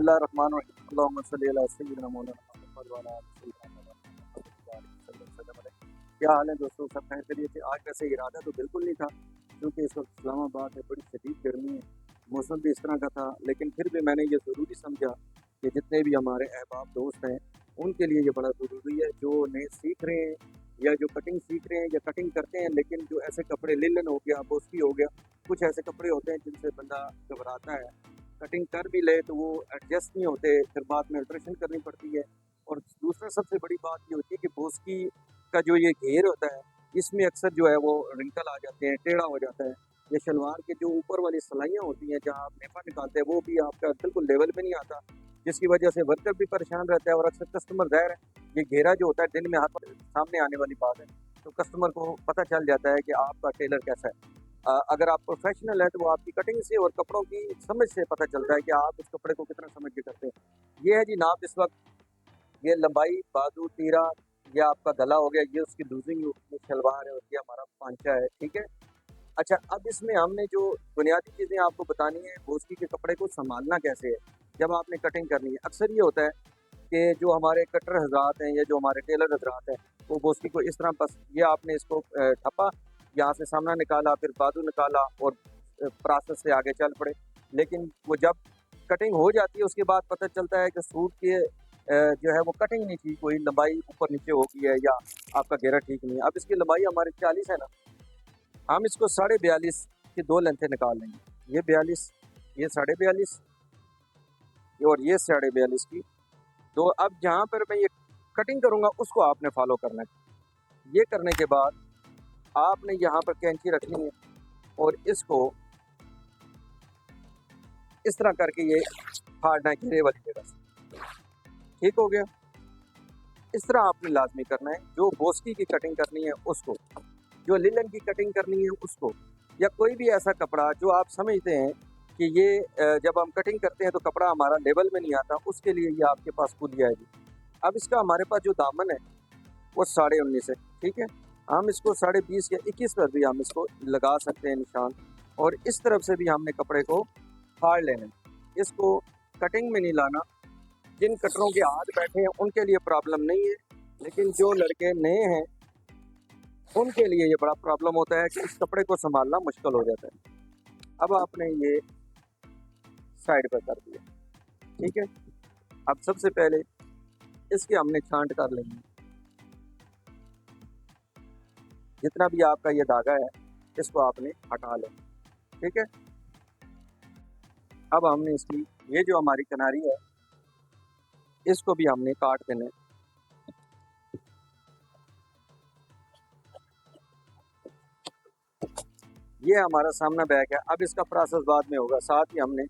बिस्मिल्लाहिर्रहमानिर्रहीम अल्लाहुम्मा सल्ली अला सय्यिदिना मौलाना मुहम्मद व अला आलि सय्यिदिना मौलाना मुहम्मद। क्या हाल है दोस्तों, सब खैर खैरियत से? आज वैसे इरादा तो बिल्कुल नहीं था, क्योंकि इस वक्त इस्लामाबाद में बड़ी शदीद गर्मी है, मौसम भी इस तरह का था, लेकिन फिर भी मैंने ये ज़रूरी समझा कि जितने भी हमारे अहबाब दोस्त हैं उनके लिए ये बड़ा ज़रूरी है, जो नए सीख रहे हैं या जो कटिंग सीख रहे हैं या कटिंग करते हैं, लेकिन जो ऐसे कपड़े लिलन हो गया, बोस्की हो गया, कुछ ऐसे कपड़े होते हैं जिनसे बंदा घबराता है, कटिंग कर भी ले तो वो एडजस्ट नहीं होते, फिर बाद में अल्ट्रेशन करनी पड़ती है। और दूसरा सबसे बड़ी बात ये होती है कि बोस्की का जो ये घेर होता है, इसमें अक्सर जो है वो रिंकल आ जाते हैं, टेढ़ा हो जाता है। ये शलवार के जो ऊपर वाली सलाइयाँ होती हैं जहाँ आप नेफा निकालते हैं, वो भी आपका बिल्कुल लेवल पे नहीं आता, जिसकी वजह से वर्कर भी परेशान रहता है और अक्सर कस्टमर ज़ाहिर है ये घेरा जो होता है दिन में हाथ सामने आने वाली बात है, तो कस्टमर को पता चल जाता है कि आपका टेलर कैसा है। अगर आप प्रोफेशनल है तो वो आपकी कटिंग से और कपड़ों की समझ से पता चलता है कि आप उस कपड़े को कितना समझ के करते हैं। ये है जी नाप इस वक्त, ये लंबाई, बाजू, तीरा, ये आपका गला हो गया, ये उसकी लूजिंग, ये शलवार है और ये हमारा पांचा है, ठीक है। अच्छा, अब इसमें हमने जो बुनियादी चीज़ें आपको बतानी है, बोस्की के कपड़े को संभालना कैसे है जब आपने कटिंग करनी है। अक्सर ये होता है कि जो हमारे कटर हजरात हैं या जो हमारे टेलर हजरात हैं, वो बोस्की को इस तरह बस ये आपने इसको ठप्पा, यहाँ से सामना निकाला, फिर बाजू निकाला और प्रोसेस से आगे चल पड़े। लेकिन वो जब कटिंग हो जाती है उसके बाद पता चलता है कि सूट के जो है वो कटिंग नहीं थी, कोई लंबाई ऊपर नीचे हो गई है या आपका घेरा ठीक नहीं है। अब इसकी लंबाई हमारी 40 है ना, हम इसको 42.5 की दो लेंथें निकाल लेंगे। ये 42, ये 42.5 और ये 42.5 की। तो अब जहाँ पर मैं ये कटिंग करूँगा उसको आपने फॉलो करना है। ये करने के बाद आपने यहाँ पर कैंची रखनी है और इसको इस तरह करके ये फाड़ना है घेरे वाली जगह से। ठीक हो गया। इस तरह आपने लाजमी करना है। जो बोस्की की कटिंग करनी है उसको, जो लिलन की कटिंग करनी है उसको, या कोई भी ऐसा कपड़ा जो आप समझते हैं कि ये जब हम कटिंग करते हैं तो कपड़ा हमारा लेवल में नहीं आता, उसके लिए ये आपके पास पुली आएगी। अब इसका हमारे पास जो दामन है वो 19.5 है, ठीक है। हम इसको 20.5 या 21 पर भी हम इसको लगा सकते हैं निशान, और इस तरफ से भी हमने कपड़े को फाड़ लेना है। इसको कटिंग में नहीं लाना। जिन कटरों के हाथ बैठे हैं उनके लिए प्रॉब्लम नहीं है, लेकिन जो लड़के नए हैं उनके लिए ये बड़ा प्रॉब्लम होता है कि इस कपड़े को संभालना मुश्किल हो जाता है। अब आपने ये साइड पर कर दिया, ठीक है। अब सबसे पहले इसके हमने छांट कर लेंगे। जितना भी आपका ये धागा है इसको आपने हटा लें, ठीक है। अब हमने इसकी ये जो हमारी किनारी है इसको भी हमने काट देना है। ये हमारा सामना बैग है। अब इसका प्रोसेस बाद में होगा। साथ ही हमने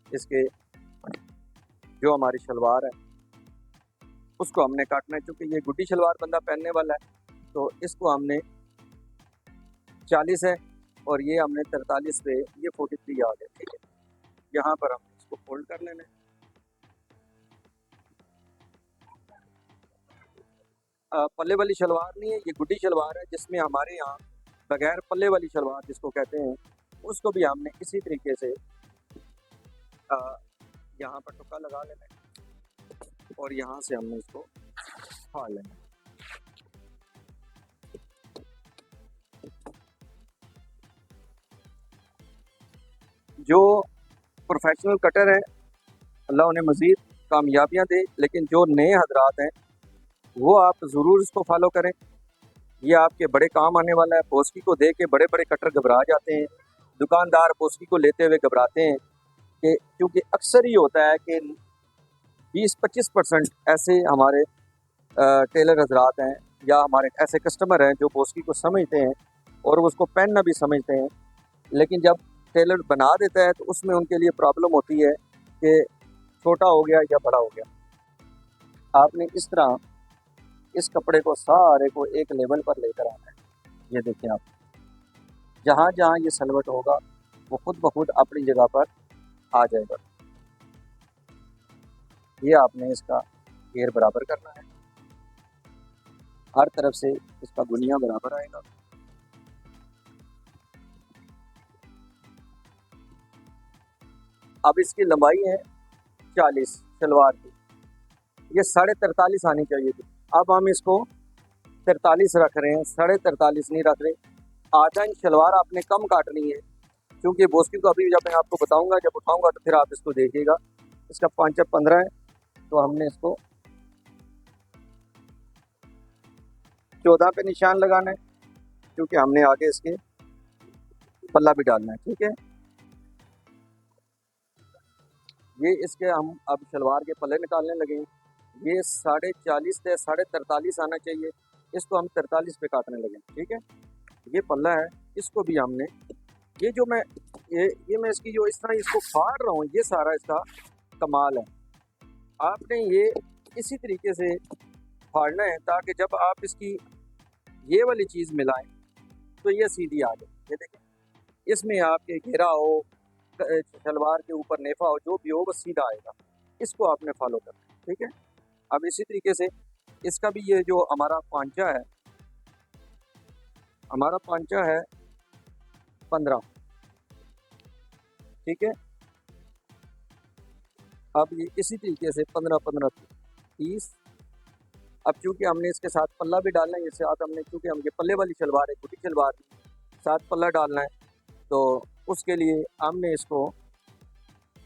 इसके जो हमारी शलवार है उसको हमने काटना है, क्योंकि ये गुड्डी शलवार बंदा पहनने वाला है, तो इसको हमने 40 है और ये हमने 43 पे, ये 43 आ गया, ठीक है। यहाँ पर हम इसको फोल्ड कर लेना है। पल्ले वाली शलवार नहीं है, ये गुड्डी शलवार है, जिसमें हमारे यहाँ बगैर पल्ले वाली शलवार जिसको कहते हैं, उसको भी हमने इसी तरीके से यहाँ पर टुक्का लगा लेना है और यहाँ से हमने इसको फाड़ लेना है। जो प्रोफेशनल कटर है अल्लाह उन्हें मज़ीद कामयाबियाँ दे, लेकिन जो नए हजरात हैं वो आप ज़रूर इसको फॉलो करें। ये आपके बड़े काम आने वाला है। बोस्की को देख के बड़े बड़े कटर घबरा जाते हैं, दुकानदार बोस्की को लेते हुए घबराते हैं, कि क्योंकि अक्सर ही होता है कि 20-25% ऐसे हमारे टेलर हजरात हैं या हमारे ऐसे कस्टमर हैं जो बोस्की को समझते हैं और उसको पहनना भी समझते हैं, लेकिन जब टेलर बना देता है तो उसमें उनके लिए प्रॉब्लम होती है कि छोटा हो गया या बड़ा हो गया। आपने इस तरह इस कपड़े को सारे को एक लेवल पर लेकर आना है। ये देखिए आप, जहाँ जहाँ ये सलवट होगा वो खुद ब खुद अपनी जगह पर आ जाएगा। ये आपने इसका घेर बराबर करना है, हर तरफ से इसका गुनिया बराबर आएगा। अब इसकी लंबाई है 40 शलवार की, ये 43.5 आनी चाहिए थी। अब हम इसको 43 रख रहे हैं, 43.5 नहीं रख रहे। आधा इंच शलवार आपने कम काटनी है, क्योंकि बोस्की को अभी जब मैं आपको बताऊंगा, जब उठाऊंगा तो फिर आप इसको देखिएगा। इसका 5 15 है, तो हमने इसको 14 पे निशान लगाना है, क्योंकि हमने आगे इसके पल्ला भी डालना है। ठीक है, ये इसके हम अब शलवार के पल्ले निकालने लगे। ये 40.5 से 43.5 आना चाहिए, इसको हम 43 पे काटने लगे। ठीक है, ये पल्ला है, इसको भी हमने ये जो मैं ये मैं इसकी जो इस तरह इसको फाड़ रहा हूँ, ये सारा इसका कमाल है। आपने ये इसी तरीके से फाड़ना है, ताकि जब आप इसकी ये वाली चीज़ मिलाएं तो ये सीधी आ जाए। ये देखें, इसमें आपके घेरा हो, शलवार के ऊपर नेफा हो, जो भी हो वो सीधा आएगा। इसको आपने फॉलो करना है। ठीक है, अब इसी तरीके से इसका भी ये जो हमारा पांचा है, हमारा पांचा है 15। ठीक है, अब ये इसी तरीके से 15 15 30। अब चूंकि हमने इसके साथ पल्ला भी डालना है, इसके साथ हमने चूंकि हम ये पल्ले वाली शलवार है, छोटी शलवार साथ पल्ला डालना है, तो उसके लिए हमने इसको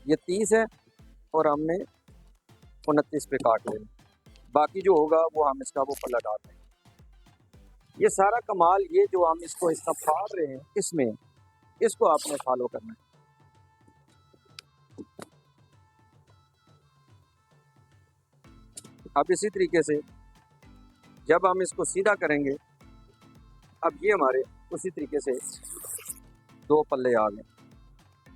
ये 30 है और हमने 29 पे काट लेना। बाकी जो होगा वो हम इसका वो पल्ला डाल देंगे। ये सारा कमाल, ये जो हम इसको इसका फाड़ रहे हैं, इसमें इसको आपने फॉलो करना है। अब इसी तरीके से जब हम इसको सीधा करेंगे, अब ये हमारे उसी तरीके से 2 पल्ले आ गए।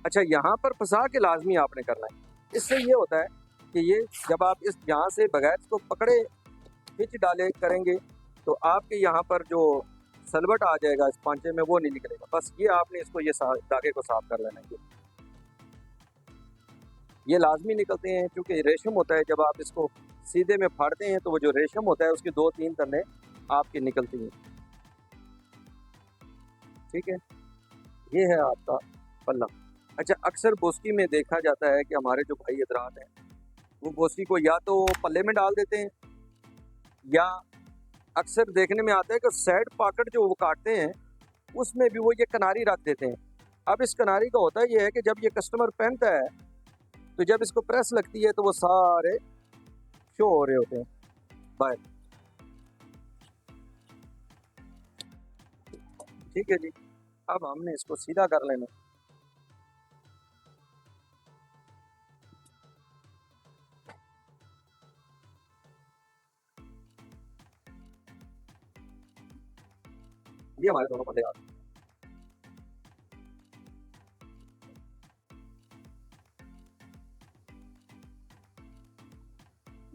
अच्छा, यहाँ पर फंसा के लाजमी आपने करना है। इससे ये होता है कि ये जब आप इस यहाँ से बगैर इसको पकड़े खिंच डाले करेंगे, तो आपके यहाँ पर जो सलवट आ जाएगा इस पांचे में, वो नहीं निकलेगा। बस ये आपने इसको ये धागे को साफ कर लेना है। ये लाजमी निकलते हैं, क्योंकि रेशम होता है। जब आप इसको सीधे में फाड़ते हैं तो वो जो रेशम होता है उसकी 2-3 तने आपकी निकलती हैं। ठीक है, ये है आपका पल्ला। अच्छा, अक्सर बोस्की में देखा जाता है कि हमारे जो भाई हजरात हैं वो बोस्की को या तो पल्ले में डाल देते हैं, या अक्सर देखने में आता है कि साइड पॉकेट जो वो काटते हैं उसमें भी वो ये किनारी रख देते हैं। अब इस किनारी का होता ये है कि जब ये कस्टमर पहनता है तो जब इसको प्रेस लगती है तो वो सारे शो हो रहे होते हैं बाहर। ठीक है जी, अब हमने इसको सीधा कर लेना। ये हमारे दोनों पल्ले आ गए।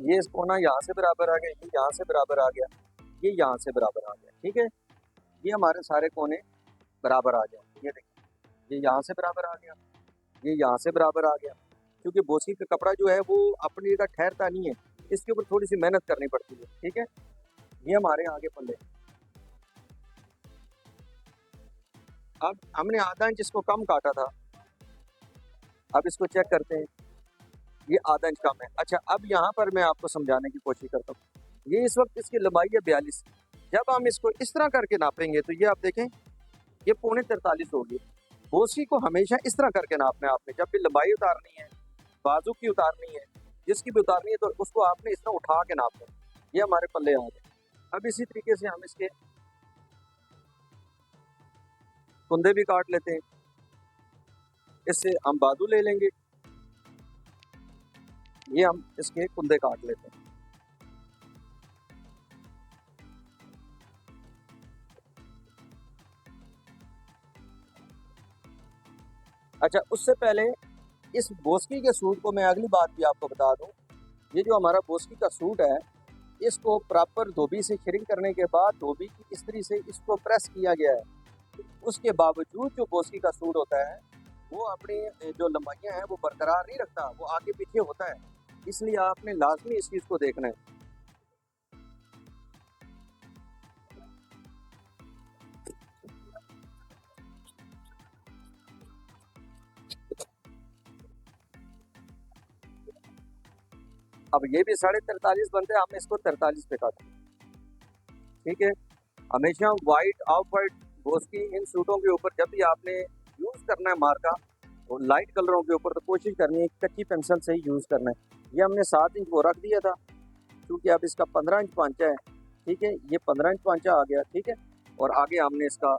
ये इस कोना यहाँ से बराबर आ गया, ये यहाँ से बराबर आ गया, ये यहाँ से बराबर आ गया। ठीक है, ये हमारे सारे कोने बराबर आ गए। ये देखिए, ये यहाँ से बराबर आ गया, ये यहाँ से बराबर आ गया। क्योंकि बोसी का कपड़ा जो है वो अपनी जगह ठहरता नहीं है, इसके ऊपर थोड़ी सी मेहनत करनी पड़ती है। ठीक है, ये हमारे आगे पल्ले। अब हमने आधा इंच इसको कम काटा था, अब इसको चेक करते हैं, ये आधा इंच कम है। अच्छा, अब यहाँ पर मैं आपको समझाने की कोशिश करता हूँ। ये इस वक्त इसकी लंबाई है 42। जब हम इसको इस तरह करके नापेंगे तो ये आप देखें, ये 43.25 होगी। बोसी को हमेशा इस तरह करके नापना है आपने। जब भी लंबाई उतारनी है, बाजू की उतारनी है, जिसकी भी उतारनी है, तो उसको आपने इस तरह उठा के नापना है। ये हमारे पल्ले आ गए। अब इसी तरीके से हम इसके कुंदे भी काट लेते हैं। इससे हम बाजू ले लेंगे, ये हम इसके कुंदे काट लेते हैं। अच्छा, उससे पहले इस बोस्की के सूट को मैं अगली बात भी आपको बता दूं। ये जो हमारा बोस्की का सूट है, इसको प्रॉपर धोबी से श्रिंक करने के बाद धोबी की इस्त्री से इसको प्रेस किया गया है। उसके बावजूद जो बोस्की का सूट होता है वो अपनी जो लंबाइयाँ हैं वो बरकरार नहीं रखता, वो आगे पीछे होता है। इसलिए आपने लाजमी इस चीज़ को देखना है। अब ये भी 43.5 बनते हैं, हमने इसको 43 पे काटा। ठीक है, हमेशा वाइट ऑफ वाइट बोस्की इन सूटों के ऊपर जब भी आपने यूज़ करना है मार्का और लाइट कलरों के ऊपर, तो कोशिश करनी है कच्ची पेंसिल से ही यूज़ करना है। ये हमने 7 इंच वो रख दिया था, क्योंकि अब इसका 15 इंच पांचा है। ठीक है, ये 15 इंच पांचा आ गया। ठीक है, और आगे हमने इसका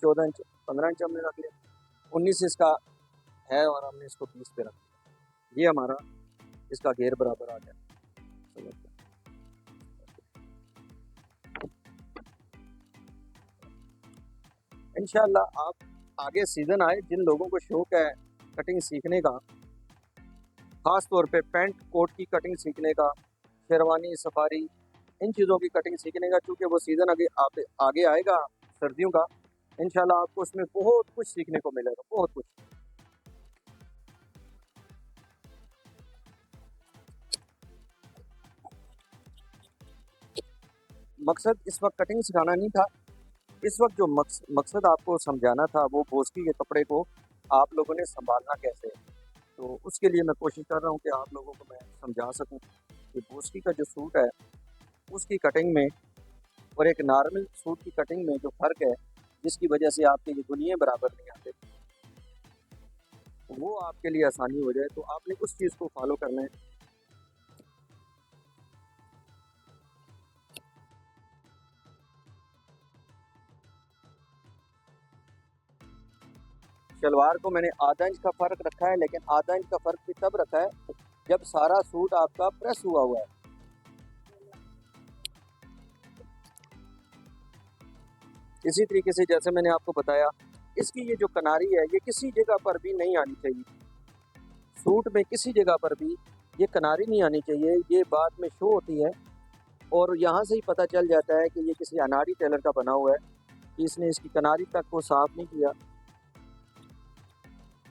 14 इंच 15 इंच हमने रख लिया, 19 इसका है और हमने इसको 20 पे रख दिया। ये हमारा इसका घेर बराबर आ गया। इंशाल्लाह आप आगे सीज़न आए, जिन लोगों को शौक़ है कटिंग सीखने का, ख़ास तौर पे पैंट कोट की कटिंग सीखने का, शेरवानी सफारी इन चीज़ों की कटिंग सीखने का, क्योंकि वो सीज़न आगे आएगा सर्दियों का, इंशाल्लाह आपको उसमें बहुत कुछ सीखने को मिलेगा, बहुत कुछ। मकसद इस वक्त कटिंग सिखाना नहीं था, इस वक्त जो मकसद आपको समझाना था वो बोस्की के कपड़े को आप लोगों ने संभालना कैसे है। तो उसके लिए मैं कोशिश कर रहा हूँ कि आप लोगों को मैं समझा सकूँ कि बोस्की का जो सूट है उसकी कटिंग में और एक नॉर्मल सूट की कटिंग में जो फ़र्क है, जिसकी वजह से आपके ये गुनिये बराबर नहीं आते, वो आपके लिए आसानी हो जाए, तो आपने उस चीज़ को फॉलो करना है। शलवार को मैंने आधा इंच का फ़र्क रखा है, लेकिन आधा इंच का फ़र्क भी तब रखा है जब सारा सूट आपका प्रेस हुआ है। इसी तरीके से जैसे मैंने आपको बताया, इसकी ये जो किनारी है ये किसी जगह पर भी नहीं आनी चाहिए, सूट में किसी जगह पर भी ये किनारी नहीं आनी चाहिए। ये बाद में शो होती है और यहाँ से ही पता चल जाता है कि ये किसी अनाड़ी टेलर का बना हुआ है, कि इसने इसकी किनारी तक को साफ नहीं किया।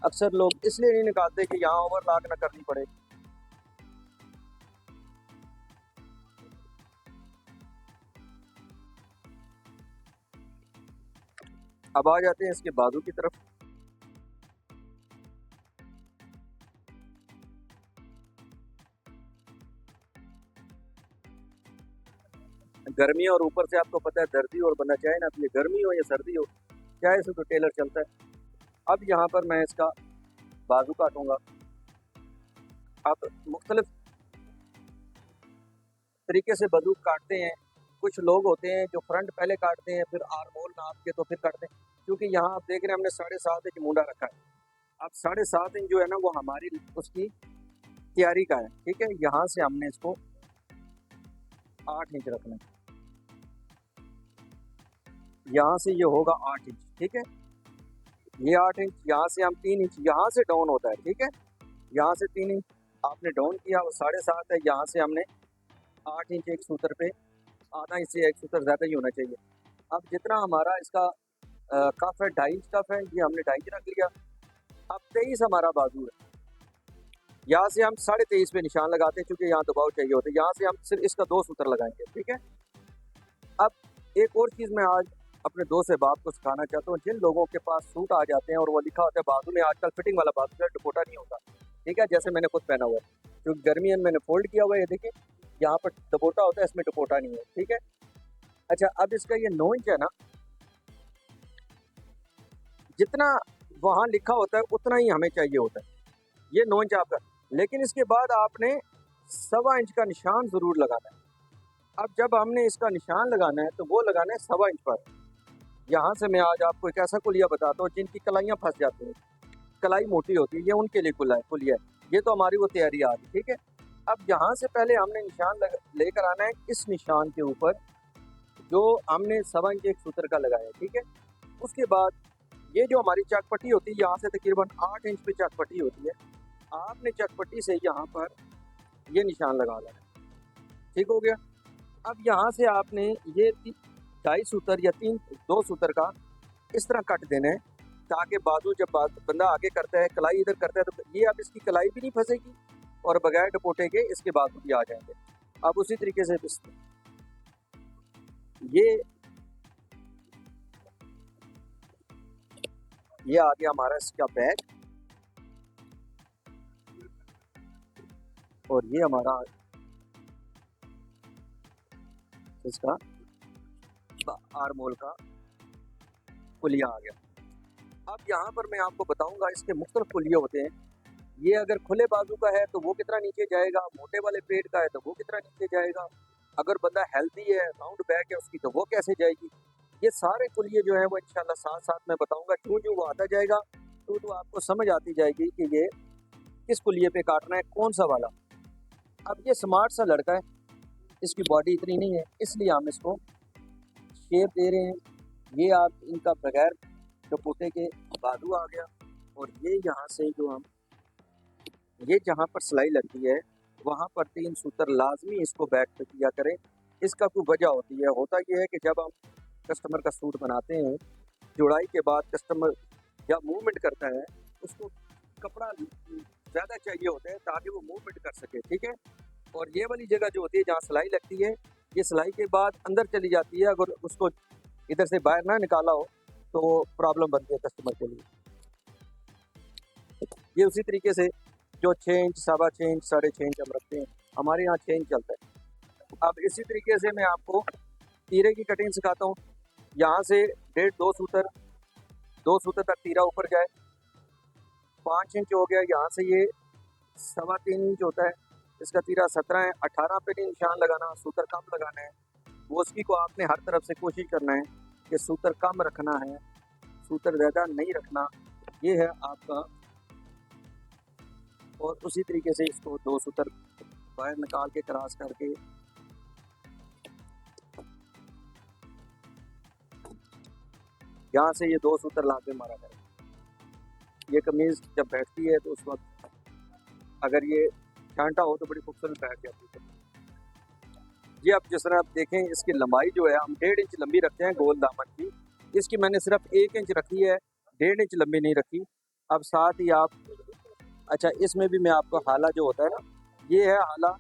अक्सर लोग इसलिए नहीं निकालते कि यहाँ ओवरलॉक ना करनी पड़े। अब आ जाते हैं इसके बाजू की तरफ। गर्मी और ऊपर से आपको पता है दर्दी और बंदा चाहे ना, तो ये गर्मी हो या सर्दी हो, चाहे इसे तो टेलर चलता है। अब यहाँ पर मैं इसका बाजू काटूंगा। अब मुख्तलिफ तरीके से बाजू काटते हैं। कुछ लोग होते हैं जो फ्रंट पहले काटते हैं, फिर आर्म होल नाप के तो फिर काटते हैं। क्योंकि यहाँ आप देख रहे हैं हमने 7.5 इंच मुंडा रखा है। अब 7.5 इंच जो है ना वो हमारी उसकी तैयारी का है। ठीक है, यहाँ से हमने इसको 8 इंच रखना है, यहाँ से ये होगा 8 इंच। ठीक है, ये 8 इंच, यहाँ से हम 3 इंच यहाँ से डाउन होता है। ठीक है, यहाँ से 3 इंच आपने डाउन किया, वो 7.5 है, यहाँ से हमने 8 इंच एक सूत्र पे, आधा इंच से एक सूत्र ज़्यादा ही होना चाहिए। अब जितना हमारा इसका कफ है, 2.5 इंच कफ है, ये हमने 2.5 इंच रख लिया। अब 23 हमारा बाजू है, यहाँ से हम 23.5 पे निशान लगाते हैं, क्योंकि यहाँ दबाव चाहिए होता है। यहाँ से हम सिर्फ इसका 2 सूत्र लगाएंगे। ठीक है, अब एक और चीज़ मैं आज अपने दोस्त से बाप को सिखाना चाहता हूँ। जिन लोगों के पास सूट आ जाते हैं और वो लिखा होता है बाजू में, आजकल फिटिंग वाला बाजू है, दुपट्टा नहीं होता। ठीक है, जैसे मैंने खुद पहना हुआ है, क्योंकि गर्मियों में मैंने फोल्ड किया हुआ है, देखिए यहाँ पर दुपट्टा होता है, इसमें दुपट्टा नहीं है। ठीक है, अच्छा अब इसका ये 9 इंच है ना, जितना वहाँ लिखा होता है उतना ही हमें चाहिए होता है, ये 9 इंच आपका। लेकिन इसके बाद आपने 1.25 इंच का निशान ज़रूर लगाना है। अब जब हमने इसका निशान लगाना है तो वो लगाना है 1.25 इंच पर। यहाँ से मैं आज आपको एक ऐसा कुलिया बताता हूँ जिनकी कलाइयाँ फंस जाती हैं, कलाई मोटी होती है, ये उनके लिए कुलिया है। ये तो हमारी वो तैयारी आ गई। ठीक है, अब यहाँ से पहले हमने निशान लेकर आना है इस निशान के ऊपर जो हमने 1.25 इंच एक सूत्र का लगाया है। ठीक है, उसके बाद ये जो हमारी चकपट्टी होती है, यहाँ से तकरीबन 8 इंच पे चकपट्टी होती है, आपने चकपट्टी से यहाँ पर ये निशान लगा लेना है। ठीक हो गया, अब यहाँ से आपने ये 2.5 सूत्र या 2 सूत्र का इस तरह कट देना है, ताकि बाजू जब बंदा आगे करता है, कलाई इधर करता है, तो ये अब इसकी कलाई भी नहीं फंसेगी और बगैर दुपट्टे के इसके बाजू भी आ जाएंगे। अब उसी तरीके से ये आ गया हमारा इसका बैक। और ये हमारा इसका आर्मोल का पुलिया आ गया। अब यहाँ पर मैं आपको बताऊंगा इसके मुख्तलिफ पुलिये होते हैं। ये अगर खुले बाजू का है तो वो कितना नीचे जाएगा, मोटे वाले पेट का है तो वो कितना नीचे जाएगा, अगर बंदा हेल्दी है, राउंड बैक है उसकी, तो वो कैसे जाएगी। ये सारे पुलिये जो है वो इंशाल्लाह साथ साथ मैं बताऊंगा। क्यों जो वो आता जाएगा तो आपको समझ आती जाएगी कि ये किस पुलिये पे काटना है, कौन सा वाला। अब ये स्मार्ट सा लड़का है, इसकी बॉडी इतनी नहीं है, इसलिए हम इसको शेप दे रहे हैं। ये आप इनका बगैर कपूटे के बाजू आ गया। और ये यहाँ से जो हम ये जहाँ पर सिलाई लगती है वहाँ पर 3 सूत्र लाजमी इसको बैक पे किया करें। इसका कोई वजह होती है, होता ये है कि जब हम कस्टमर का सूट बनाते हैं, जुड़ाई के बाद कस्टमर जब मूवमेंट करता है उसको कपड़ा ज़्यादा चाहिए होता है ताकि वो मूवमेंट कर सके, ठीक है। और ये वाली जगह जो होती है जहाँ सिलाई लगती है, ये सिलाई के बाद अंदर चली जाती है, अगर उसको इधर से बाहर ना निकाला हो तो प्रॉब्लम बनती है कस्टमर के लिए। ये उसी तरीके से जो 6 इंच, 6.25 इंच, 6.5 इंच हम रखते हैं, हमारे यहाँ 6 इंच चलता है। अब इसी तरीके से मैं आपको तीरे की कटिंग सिखाता हूँ। यहाँ से 1.5 2 सूत्र तक तीरा ऊपर जाए, 5 इंच हो गया। यहाँ से ये 3.25 इंच होता है, इसका तीरा 17 है। 18 पे नहीं निशान लगाना, सूत्र कम लगाना है। वो उसकी को आपने हर तरफ से कोशिश करना है कि सूत्र कम रखना है, सूत्र ज़्यादा नहीं रखना। ये है आपका। और उसी तरीके से इसको 2 सूत्र बाहर निकाल के क्रॉस करके यहाँ से ये 2 सूत्र ला के मारा करें। ये कमीज़ जब बैठती है तो उस वक्त अगर ये छांटा हो तो बड़ी खूबसूरत बैठ जाती है। ये आप जिस तरह आप देखें, इसकी लंबाई जो है हम 1.5 इंच लंबी रखते हैं गोल दामन की, इसकी मैंने सिर्फ 1 इंच रखी है, 1.5 इंच लंबी नहीं रखी। अब साथ ही आप अच्छा इसमें भी मैं आपको हाला जो होता है ना, ये है हाला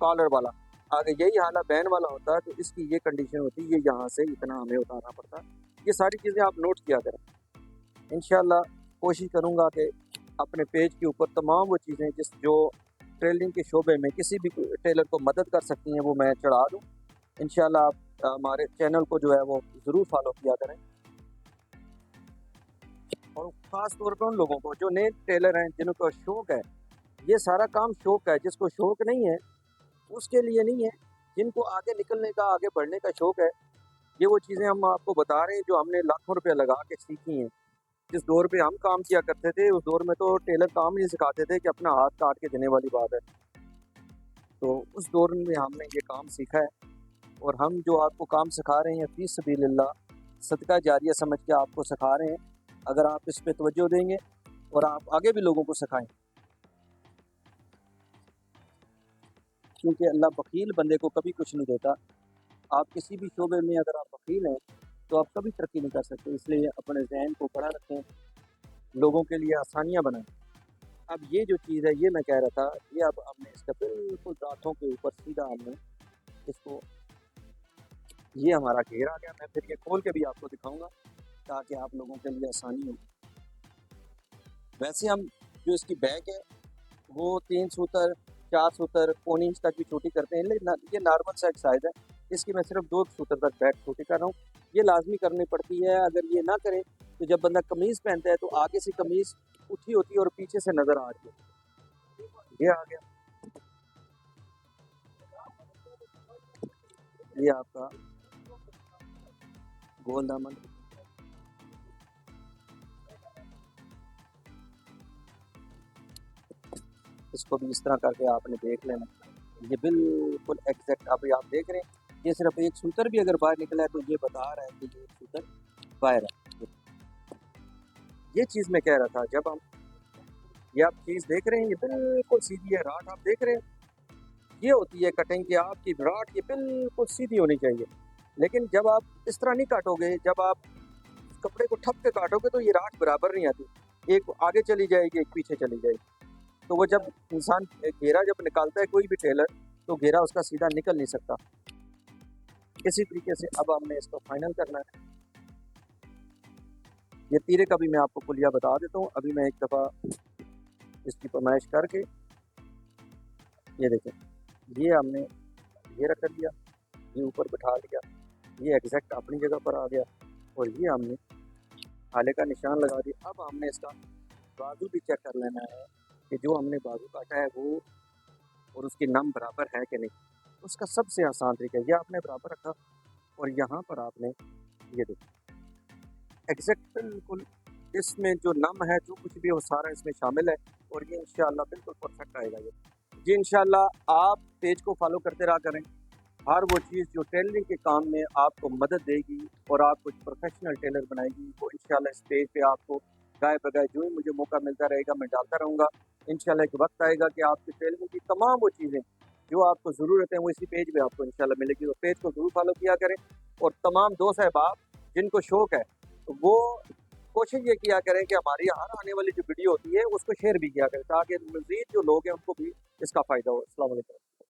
कॉलर वाला, अगर यही हाला बैन वाला होता है तो इसकी ये कंडीशन होती है, ये यहाँ से इतना हमें उतारना पड़ता। ये सारी चीज़ें आप नोट किया करें। इंशाल्लाह कोशिश करूँगा कि अपने पेज के ऊपर तमाम वो चीज़ें जो टेलरिंग के शोबे में किसी भी टेलर को मदद कर सकती हैं वो मैं चढ़ा दूँ। इंशाल्लाह आप हमारे चैनल को जो है वो ज़रूर फॉलो किया करें। और ख़ास तौर पर उन लोगों को जो नए टेलर हैं, जिनको शौक़ है, ये सारा काम शौक़ है। जिसको शौक़ नहीं है उसके लिए नहीं है, जिनको आगे निकलने का, आगे बढ़ने का शौक़ है, ये वो चीज़ें हम आपको बता रहे हैं जो हमने लाखों रुपये लगा के सीखी हैं। जिस दौर पे हम काम किया करते थे उस दौर में तो टेलर काम नहीं सिखाते थे कि अपना हाथ काट के देने वाली बात है। तो उस दौर में हमने ये काम सीखा है और हम जो आपको काम सिखा रहे हैं फी सबीलिल्लाह सदका जारिया समझ के आपको सिखा रहे हैं। अगर आप इस पे तवज्जो देंगे और आप आगे भी लोगों को सिखाएं, क्योंकि अल्लाह बकील बंदे को कभी कुछ नहीं देता। आप किसी भी शोबे में अगर आप बकील हैं तो आप कभी तरक्की नहीं कर सकते। इसलिए अपने जहन को बड़ा रखें, लोगों के लिए आसानियाँ बनाएं। अब ये जो चीज़ है, ये मैं कह रहा था, ये अब हमने इसका बिल्कुल दांतों के ऊपर सीधा हमने इसको, ये हमारा घेर आ गया। मैं फिर ये खोल के भी आपको दिखाऊंगा ताकि आप लोगों के लिए आसानी हो। वैसे हम जो इसकी बैक है वो 3 सूत्र, 4 सूत्र, 1.25 इंच तक भी छोटी करते हैं, लेकिन ये नॉर्मल सा एक साइज़ है। इसकी मैं सिर्फ 2 सूत्र तक बैक छोटी कर रहा हूँ। ये लाजमी करनी पड़ती है, अगर ये ना करें तो जब बंदा कमीज़ पहनता है तो आगे से कमीज़ उठी होती है और पीछे से नज़र आ रही है। ये आ गया, ये आपका गोल दामन। इसको भी इस तरह करके आपने देख लेना, ये बिल्कुल एग्जैक्ट। अभी आप देख रहे हैं ये सिर्फ एक सूत्र भी अगर बाहर निकला है तो ये बता रहा है कि ये सूत्र बाहर है। ये चीज़ मैं कह रहा था, जब हम ये आप चीज़ देख रहे हैं ये बिल्कुल सीधी है, राट आप देख रहे हैं, ये होती है कटिंग की आपकी राट, ये बिल्कुल सीधी होनी चाहिए। लेकिन जब आप इस तरह नहीं काटोगे, जब आप कपड़े को ठप के काटोगे तो ये राट बराबर नहीं आती, एक आगे चली जाएगी एक पीछे चली जाएगी। तो वो जब इंसान घेरा जब निकालता है कोई भी टेलर, तो घेरा उसका सीधा निकल नहीं सकता। इसी तरीके से अब हमने इसको फाइनल करना है। ये तीरे का भी मैं आपको पुलिया बता देता हूँ। अभी मैं एक दफ़ा इसकी पैमाइश करके ये देखें, ये हमने ये रख दिया, ये ऊपर बिठा लिया, ये एग्जैक्ट अपनी जगह पर आ गया और ये हमने आले का निशान लगा दिया। अब हमने इसका बाजू भी चेक कर लेना है कि जो हमने बाजू काटा है वो और उसकी नम बराबर है कि नहीं। उसका सबसे आसान तरीका ये आपने बराबर रखा और यहाँ पर आपने ये देखो एग्जैक्ट बिल्कुल इसमें जो नम है जो कुछ भी वो सारा इसमें शामिल है और ये इंशाल्लाह बिल्कुल परफेक्ट आएगा ये। जी इंशाल्लाह आप पेज को फॉलो करते रहा करें। हर वो चीज़ जो टेलरिंग के काम में आपको मदद देगी और आपको प्रोफेशनल टेलर बनाएगी वो इंशाल्लाह इस पेज पे आपको गाय बगाए जो ही मुझे मौका मिलता रहेगा मैं डालता रहूँगा। इंशाल्लाह एक वक्त आएगा कि आपकी टेलरिंग की तमाम वो चीज़ें जो आपको ज़रूरत है वो इसी पेज पे आपको इंशाल्लाह मिलेगी। तो पेज को ज़रूर फॉलो किया करें और तमाम दोस्त अहबाब जिनको शौक़ है तो वो कोशिश ये किया करें कि हमारी हर आने वाली जो वीडियो होती है उसको शेयर भी किया करें ताकि मज़ीद जो लोग हैं उनको भी इसका फ़ायदा हो। अस्सलाम वालेकुम।